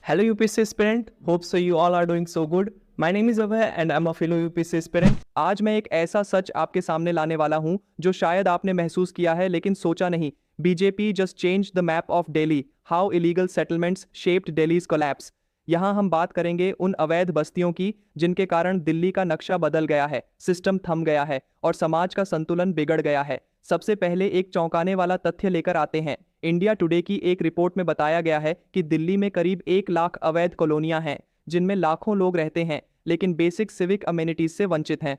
Hello UPSC aspirant, hope so you all are doing so good. My name is Abhay and I'm a fellow UPSC aspirant. आज मैं एक ऐसा सच आपके सामने लाने वाला हूं जो शायद आपने महसूस किया है लेकिन सोचा नहीं. BJP just changed the map of Delhi. How illegal settlements shaped Delhi's collapse. यहाँ हम बात करेंगे उन अवैध बस्तियों की जिनके कारण दिल्ली का नक्शा बदल गया है, सिस्टम थम गया है और समाज का संतुलन बिगड़ गया है. सबसे पहले एक चौंकाने वाला तथ्य लेकर आते हैं. इंडिया टुडे की एक रिपोर्ट में बताया गया है कि दिल्ली में करीब 1 लाख अवैध कॉलोनियां हैं जिनमें लाखों लोग रहते हैं लेकिन बेसिक सिविक अमेनिटीज से वंचित हैं.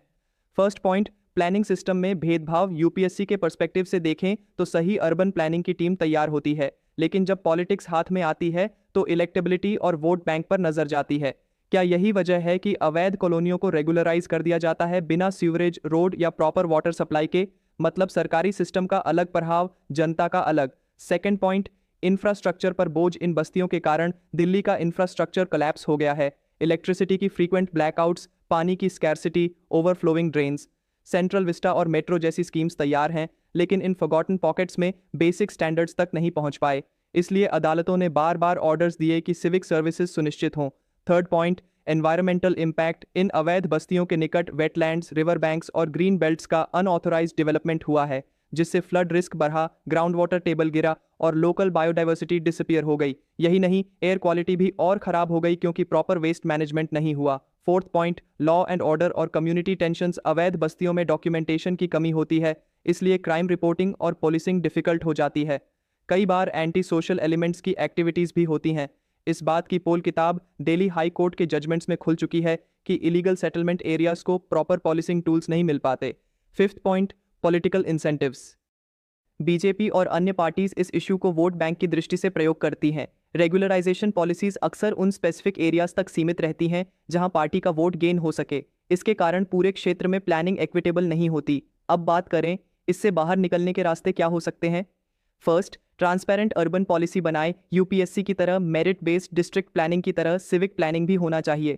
फर्स्ट पॉइंट, प्लानिंग सिस्टम में भेदभाव. यूपीएससी के पर्सपेक्टिव से देखें तो सही अर्बन प्लानिंग की टीम तैयार होती है लेकिन जब पॉलिटिक्स हाथ में आती है तो इलेक्टेबिलिटी और वोट बैंक पर नजर जाती है. क्या यही वजह है कि अवैध कॉलोनियों को रेगुलराइज कर दिया जाता है बिना सीवरेज, रोड या प्रॉपर वाटर सप्लाई के? मतलब सरकारी सिस्टम का अलग प्रभाव, जनता का अलग. सेकेंड पॉइंट, इंफ्रास्ट्रक्चर पर बोझ. इन बस्तियों के कारण दिल्ली का इंफ्रास्ट्रक्चर कोलैप्स हो गया है. इलेक्ट्रिसिटी की फ्रीक्वेंट ब्लैकआउट्स, पानी की scarcity, overflowing drains. Central Vista और मेट्रो जैसी स्कीम्स तैयार हैं लेकिन इन फॉरगॉटन पॉकेट्स में बेसिक स्टैंडर्ड्स तक नहीं पहुंच पाए. इसलिए अदालतों ने बार बार ऑर्डर्स दिए कि सिविक सर्विसेज सुनिश्चित हों. Third point, environmental impact. इन अवैध बस्तियों के निकट वेटलैंड्स, रिवर बैंक्स और ग्रीन बेल्ट्स का अनऑथोराइज्ड डेवलपमेंट हुआ है जिससे फ्लड रिस्क बढ़ा, ग्राउंड वाटर टेबल गिरा और लोकल बायोडाइवर्सिटी डिसअपियर हो गई. यही नहीं, एयर क्वालिटी भी और खराब हो गई क्योंकि प्रॉपर वेस्ट मैनेजमेंट नहीं हुआ. Fourth point, law and order और कम्युनिटी टेंशंस. अवैध बस्तियों में डॉक्यूमेंटेशन की कमी होती है इसलिए क्राइम रिपोर्टिंग और पुलिसिंग डिफिकल्ट हो जाती है. कई बार एंटी सोशल एलिमेंट्स की एक्टिविटीज भी होती हैं. इस बात की पोल किताब दिल्ली हाई कोर्ट के जजमेंट्स में खुल चुकी है कि इलीगल सेटलमेंट एरियाज को प्रॉपर पॉलिसिंग टूल्स नहीं मिल पाते. Fifth point, political incentives. BJP और अन्य पार्टीज इस इश्यू को वोट बैंक की दृष्टि से प्रयोग करती हैं. रेगुलराइजेशन पॉलिसीज अक्सर उन स्पेसिफिक एरियाज तक सीमित रहती हैं जहां पार्टी का वोट गेन हो सके. इसके कारण पूरे क्षेत्र में प्लानिंग इक्विटेबल नहीं होती. अब बात करें इससे बाहर निकलने के रास्ते क्या हो सकते हैं. फर्स्ट, ट्रांसपेरेंट अर्बन पॉलिसी बनाए. यूपीएससी की तरह मेरिट बेस्ड डिस्ट्रिक्ट प्लानिंग की तरह सिविक प्लानिंग भी होना चाहिए.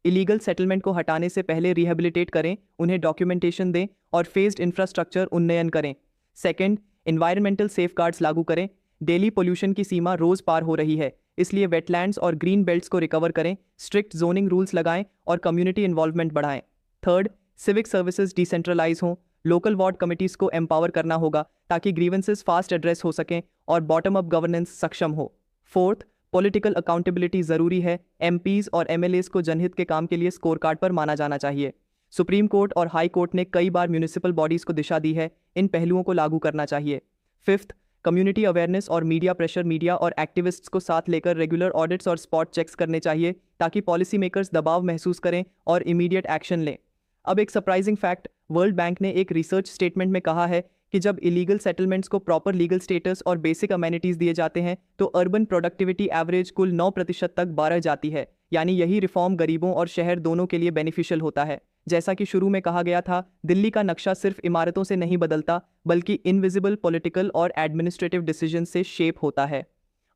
इलीगल सेटलमेंट को हटाने से पहले रिहेबिलिटेट करें, उन्हें डॉक्यूमेंटेशन दें और फेज्ड इंफ्रास्ट्रक्चर उन्नयन करें. सेकंड, एनवायरमेंटल सेफगार्ड्स लागू करें. दिल्ली पोल्यूशन की सीमा रोज पार हो रही है इसलिए वेटलैंड्स और ग्रीन बेल्ट्स को रिकवर करें. स्ट्रिक्ट जोनिंग रूल्स लगाएं और कम्युनिटी इन्वॉल्वमेंट बढ़ाएं. थर्ड, सिविक सर्विसेज डिसेंट्रलाइज हों. लोकल वार्ड कमिटीज को एम्पावर करना होगा ताकि ग्रीवेंसेस फास्ट एड्रेस हो सकें और बॉटम अप गवर्नेंस सक्षम हो. फोर्थ, पॉलिटिकल अकाउंटेबिलिटी जरूरी है. एमपीज और एमएलएस को जनहित के काम के लिए स्कोर कार्ड पर माना जाना चाहिए. सुप्रीम कोर्ट और हाई कोर्ट ने कई बार म्यूनिसिपल बॉडीज को दिशा दी है, इन पहलुओं को लागू करना चाहिए. फिफ्थ, कम्युनिटी अवेयरनेस और मीडिया प्रेशर. मीडिया और एक्टिविस्ट्स को साथ लेकर रेगुलर ऑडिट्स और स्पॉट चेक्स करने चाहिए ताकि पॉलिसी मेकर्स दबाव महसूस करें और इमीडिएट एक्शन लें. अब एक सरप्राइजिंग फैक्ट, वर्ल्ड बैंक ने एक रिसर्च स्टेटमेंट में कहा है कि जब इलीगल सेटलमेंट्स को प्रॉपर लीगल स्टेटस और बेसिक अमेनिटीज दिए जाते हैं तो अर्बन प्रोडक्टिविटी एवरेज कुल 9% तक बढ़ जाती है. यानी यही रिफॉर्म गरीबों और शहर दोनों के लिए बेनिफिशियल होता है. जैसा कि शुरू में कहा गया था, दिल्ली का नक्शा सिर्फ इमारतों से नहीं बदलता बल्कि इनविजिबल पॉलिटिकल और एडमिनिस्ट्रेटिव डिसीजन से शेप होता है.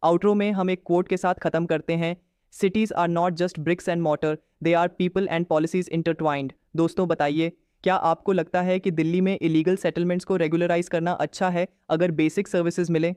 आउटरो में हम एक कोट के साथ खत्म करते हैं. Cities are not just bricks and mortar, they are people and policies intertwined. दोस्तों बताइए, क्या आपको लगता है कि दिल्ली में इलीगल सेटलमेंट्स को रेगुलराइज करना अच्छा है अगर बेसिक सर्विसेज मिले,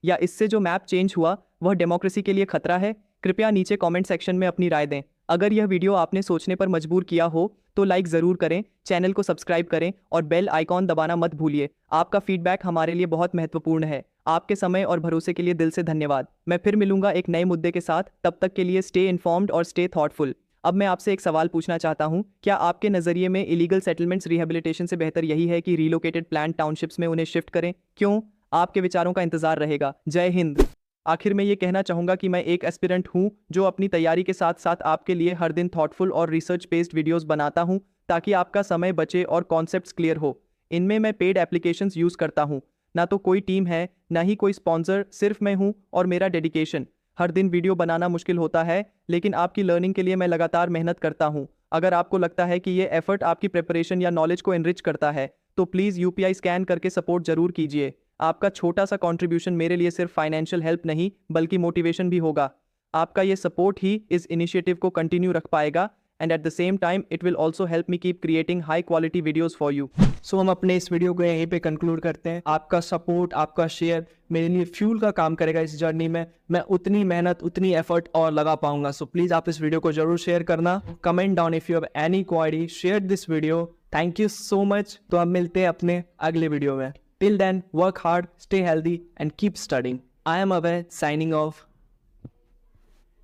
या इससे जो मैप चेंज हुआ वह डेमोक्रेसी के लिए खतरा है? कृपया नीचे कमेंट सेक्शन में अपनी राय दें. अगर यह वीडियो आपने सोचने पर मजबूर किया हो तो लाइक ज़रूर करें, चैनल को सब्सक्राइब करें और बेल आइकॉन दबाना मत भूलिए. आपका फीडबैक हमारे लिए बहुत महत्वपूर्ण है. आपके समय और भरोसे के लिए दिल से धन्यवाद. मैं फिर मिलूंगा एक नए मुद्दे के साथ. तब तक के लिए स्टे इन्फॉर्म्ड और स्टे थॉटफुल. अब मैं आपसे एक सवाल पूछना चाहता हूं, क्या आपके नज़रिए में इलीगल सेटलमेंट्स रिहेबिलिटेशन से बेहतर यही है कि रीलोकेटेड प्लान टाउनशिप्स में उन्हें शिफ्ट करें? क्यों? आपके विचारों का इंतजार रहेगा. जय हिंद. आखिर में ये कहना चाहूँगा कि मैं एक एस्पिरेंट हूँ जो अपनी तैयारी के साथ साथ आपके लिए हर दिन थॉटफुल और रिसर्च बेस्ड वीडियोस बनाता हूँ ताकि आपका समय बचे और कॉन्सेप्ट्स क्लियर हो. इनमें मैं पेड एप्लीकेशंस यूज़ करता हूँ. ना तो कोई टीम है, ना ही कोई स्पॉन्सर, सिर्फ मैं हूँ और मेरा डेडिकेशन. हर दिन वीडियो बनाना मुश्किल होता है लेकिन आपकी लर्निंग के लिए मैं लगातार मेहनत करता हूँ. अगर आपको लगता है कि ये एफर्ट आपकी प्रिपरेशन या नॉलेज को एनरिच करता है तो प्लीज़ यूपीआई स्कैन करके सपोर्ट जरूर कीजिए. आपका छोटा सा कंट्रीब्यूशन मेरे लिए सिर्फ फाइनेंशियल हेल्प नहीं बल्कि मोटिवेशन भी होगा. आपका ये सपोर्ट ही इस इनिशिएटिव को कंटिन्यू रख पाएगा. and at the same time it will also help me keep creating high quality videos for you. So हम अपने इस वीडियो को यहीं पे कंक्लूड करते हैं. आपका सपोर्ट, आपका शेयर मेरे लिए फ्यूल का काम करेगा इस जर्नी में. मैं उतनी मेहनत, उतनी एफर्ट और लगा पाऊंगा. सो प्लीज आप इस वीडियो को जरूर शेयर करना. Comment down if you have any query, share this video. Thank you so much. तो अब मिलते हैं अपने अगले वीडियो में. Till then, work hard, stay healthy and keep studying. I am Abhay, signing off.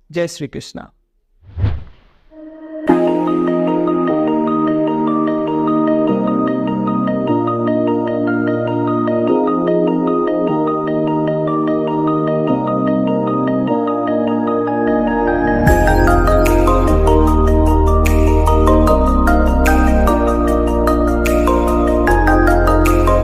जय श्री कृष्णा.